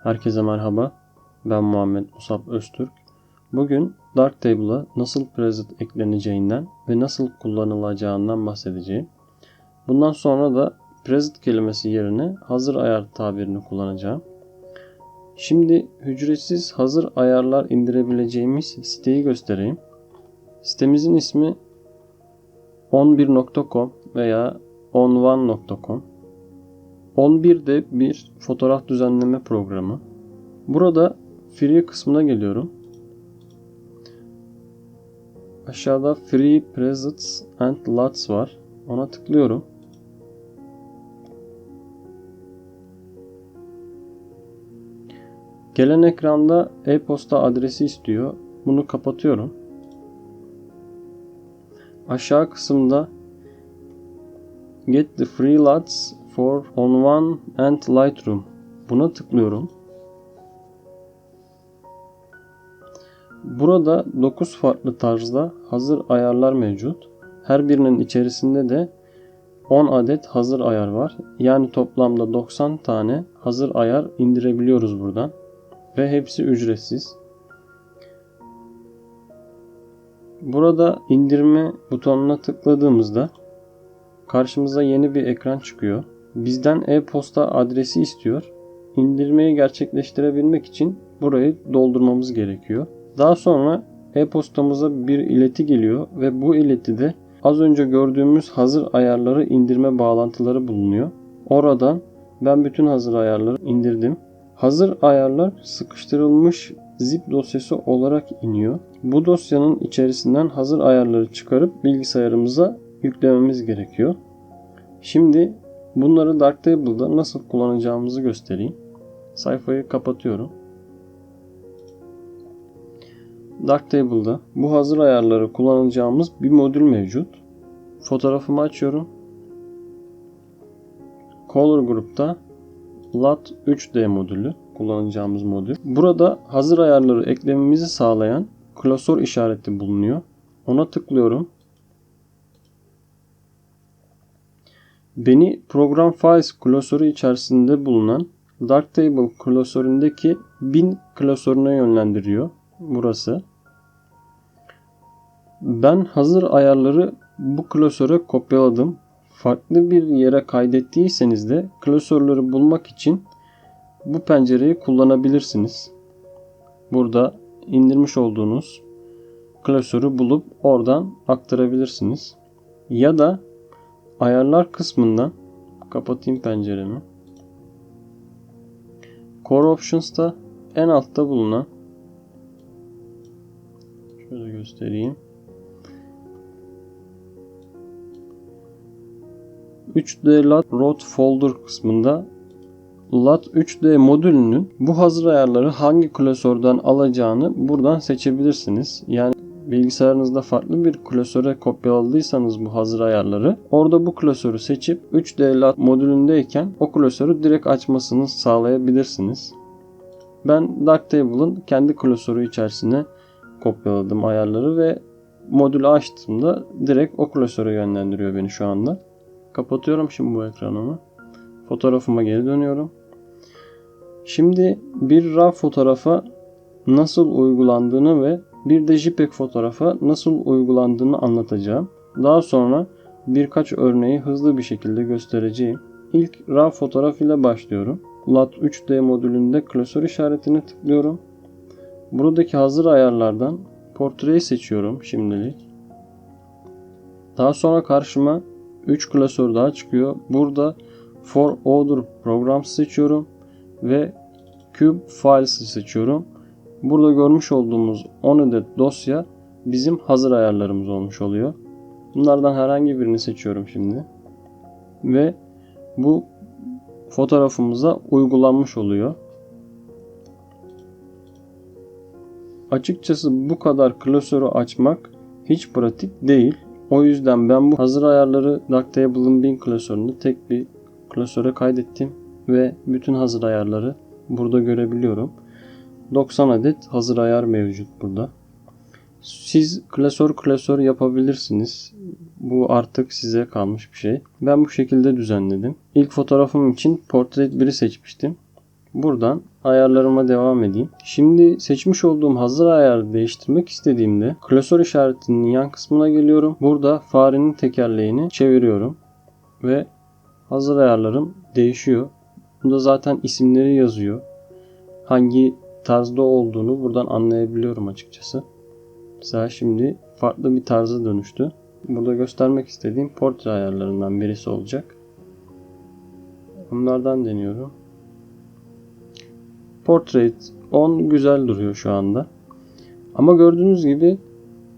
Herkese merhaba, ben Muhammed Musab Öztürk. Bugün Darktable'a nasıl preset ekleneceğinden ve nasıl kullanılacağından bahsedeceğim. Bundan sonra da preset kelimesi yerine hazır ayar tabirini kullanacağım. Şimdi ücretsiz hazır ayarlar indirebileceğimiz siteyi göstereyim. Sitemizin ismi on1.com veya on1.com. On1 de bir fotoğraf düzenleme programı. Burada free kısmına geliyorum. Aşağıda Free Presets and LUTs var. Ona tıklıyorum. Gelen ekranda e-posta adresi istiyor. Bunu kapatıyorum. Aşağı kısımda Get the free LUTs for On1 and Lightroom. Buna tıklıyorum. Burada 9 farklı tarzda hazır ayarlar mevcut. Her birinin içerisinde de 10 adet hazır ayar var. Yani toplamda 90 tane hazır ayar indirebiliyoruz buradan. Ve hepsi ücretsiz. Burada indirme butonuna tıkladığımızda karşımıza yeni bir ekran çıkıyor. Bizden e-posta adresi istiyor. İndirmeyi gerçekleştirebilmek için burayı doldurmamız gerekiyor. Daha sonra e-postamıza bir ileti geliyor ve bu iletide az önce gördüğümüz hazır ayarları indirme bağlantıları bulunuyor. Oradan ben bütün hazır ayarları indirdim. Hazır ayarlar sıkıştırılmış zip dosyası olarak iniyor. Bu dosyanın içerisinden hazır ayarları çıkarıp bilgisayarımıza yüklememiz gerekiyor. Şimdi bunları Darktable'da nasıl kullanacağımızı göstereyim. Sayfayı kapatıyorum. Darktable'da bu hazır ayarları kullanacağımız bir modül mevcut. Fotoğrafımı açıyorum. Color Group'ta LUT 3D modülü kullanacağımız modül. Burada hazır ayarları eklememizi sağlayan klasör işareti bulunuyor. Ona tıklıyorum. Beni Program Files klasörü içerisinde bulunan Darktable klasöründeki bin klasörüne yönlendiriyor. Burası. Ben hazır ayarları bu klasöre kopyaladım. Farklı bir yere kaydettiyseniz de klasörleri bulmak için bu pencereyi kullanabilirsiniz. Burada indirmiş olduğunuz klasörü bulup oradan aktarabilirsiniz. Ya da ayarlar kısmından kapatayım penceremi. Core Options'ta en altta bulunan, şöyle göstereyim, 3D LUT Root Folder kısmında LUT 3D modülünün bu hazır ayarları hangi klasörden alacağını buradan seçebilirsiniz. Yani bilgisayarınızda farklı bir klasöre kopyaladıysanız bu hazır ayarları, orada bu klasörü seçip 3D LUT modülündeyken o klasörü direkt açmasını sağlayabilirsiniz. Ben Darktable'ın kendi klasörü içerisine kopyaladım ayarları ve modülü açtığımda direkt o klasöre yönlendiriyor beni şu anda. Kapatıyorum şimdi bu ekranımı. Fotoğrafıma geri dönüyorum. Şimdi bir RAW fotoğrafa nasıl uygulandığını ve bir de JPEG fotoğrafa nasıl uygulandığını anlatacağım. Daha sonra birkaç örneği hızlı bir şekilde göstereceğim. İlk RAW fotoğraf ile başlıyorum. LUT 3D modülünde klasör işaretine tıklıyorum. Buradaki hazır ayarlardan portreyi seçiyorum şimdilik. Daha sonra karşıma 3 klasör daha çıkıyor. Burada For Other Programs seçiyorum ve Cube Files'ı seçiyorum. Burada görmüş olduğumuz 10 adet dosya bizim hazır ayarlarımız olmuş oluyor. Bunlardan herhangi birini seçiyorum şimdi. Ve bu fotoğrafımıza uygulanmış oluyor. Açıkçası bu kadar klasörü açmak hiç pratik değil. O yüzden ben bu hazır ayarları Darktable'ın bin klasöründe tek bir klasöre kaydettim ve bütün hazır ayarları burada görebiliyorum. 90 adet hazır ayar mevcut burada. Siz klasör yapabilirsiniz. Bu artık size kalmış bir şey. Ben bu şekilde düzenledim. İlk fotoğrafım için Portrait 1'i seçmiştim. Buradan ayarlarıma devam edeyim. Şimdi seçmiş olduğum hazır ayarı değiştirmek istediğimde klasör işaretinin yan kısmına geliyorum. Burada farenin tekerleğini çeviriyorum ve hazır ayarlarım değişiyor. Burada zaten isimleri yazıyor. Hangi tarzda olduğunu buradan anlayabiliyorum açıkçası. Mesela şimdi farklı bir tarza dönüştü. Burada göstermek istediğim portre ayarlarından birisi olacak. Bunlardan deniyorum. Portrait 10 güzel duruyor şu anda. Ama gördüğünüz gibi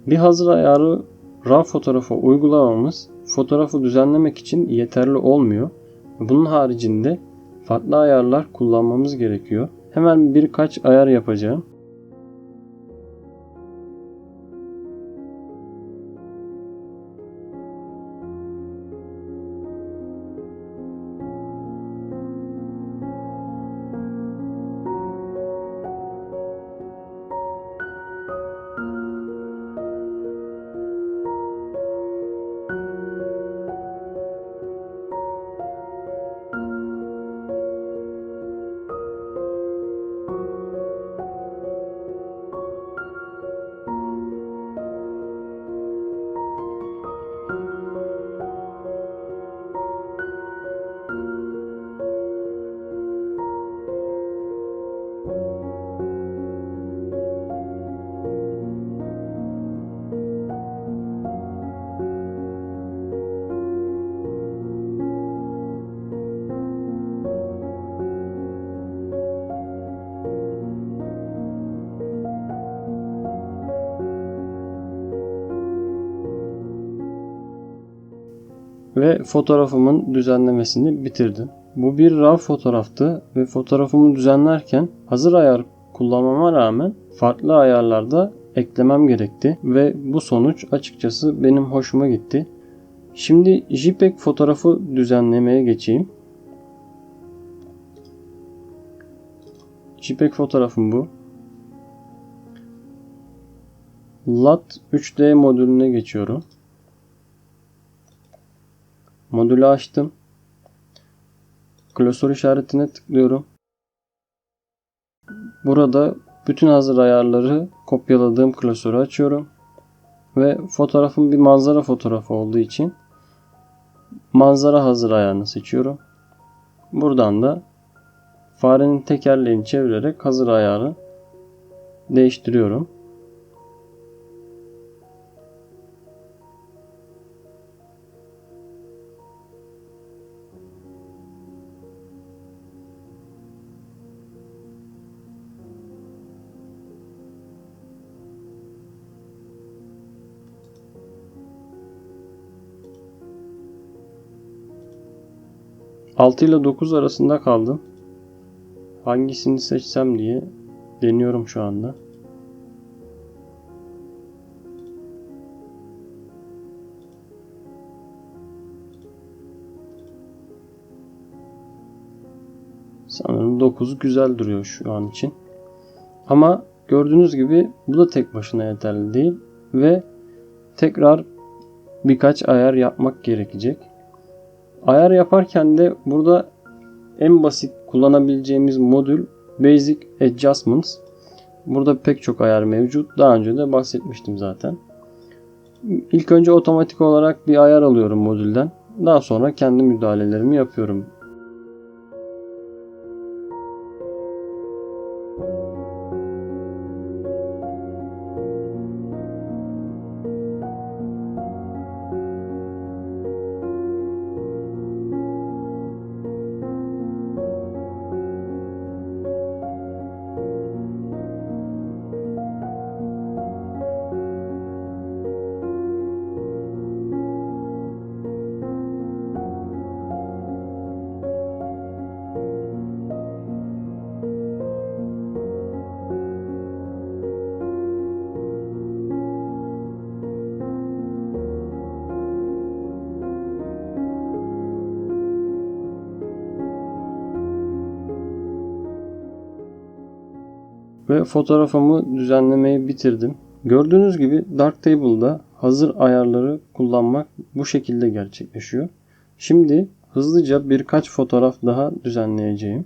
bir hazır ayarı RAW fotoğrafa uygulamamız fotoğrafı düzenlemek için yeterli olmuyor. Bunun haricinde farklı ayarlar kullanmamız gerekiyor. Hemen birkaç ayar yapacağım. Ve fotoğrafımın düzenlemesini bitirdim. Bu bir RAW fotoğraftı ve fotoğrafımı düzenlerken hazır ayar kullanmama rağmen farklı ayarlarda eklemem gerekti ve bu sonuç açıkçası benim hoşuma gitti. Şimdi JPEG fotoğrafı düzenlemeye geçeyim. JPEG fotoğrafım bu. LUT 3D modülüne geçiyorum. Modülü açtım. Klasör işaretine tıklıyorum. Burada bütün hazır ayarları kopyaladığım klasörü açıyorum. Ve fotoğrafım bir manzara fotoğrafı olduğu için manzara hazır ayarını seçiyorum. Buradan da farenin tekerleğini çevirerek hazır ayarı değiştiriyorum. Altı ile 9 arasında kaldım. Hangisini seçsem diye deniyorum şu anda. Sanırım 9 güzel duruyor şu an için. Ama gördüğünüz gibi bu da tek başına yeterli değil ve tekrar birkaç ayar yapmak gerekecek. Ayar yaparken de burada en basit kullanabileceğimiz modül Basic Adjustments. Burada pek çok ayar mevcut. Daha önce de bahsetmiştim zaten. İlk önce otomatik olarak bir ayar alıyorum modülden. Daha sonra kendi müdahalelerimi yapıyorum. Ve fotoğrafımı düzenlemeyi bitirdim. Gördüğünüz gibi Darktable'da hazır ayarları kullanmak bu şekilde gerçekleşiyor. Şimdi hızlıca birkaç fotoğraf daha düzenleyeceğim.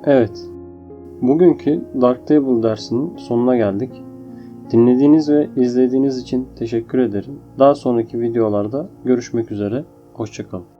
Evet, bugünkü Darktable dersinin sonuna geldik. Dinlediğiniz ve izlediğiniz için teşekkür ederim. Daha sonraki videolarda görüşmek üzere. Hoşça kalın.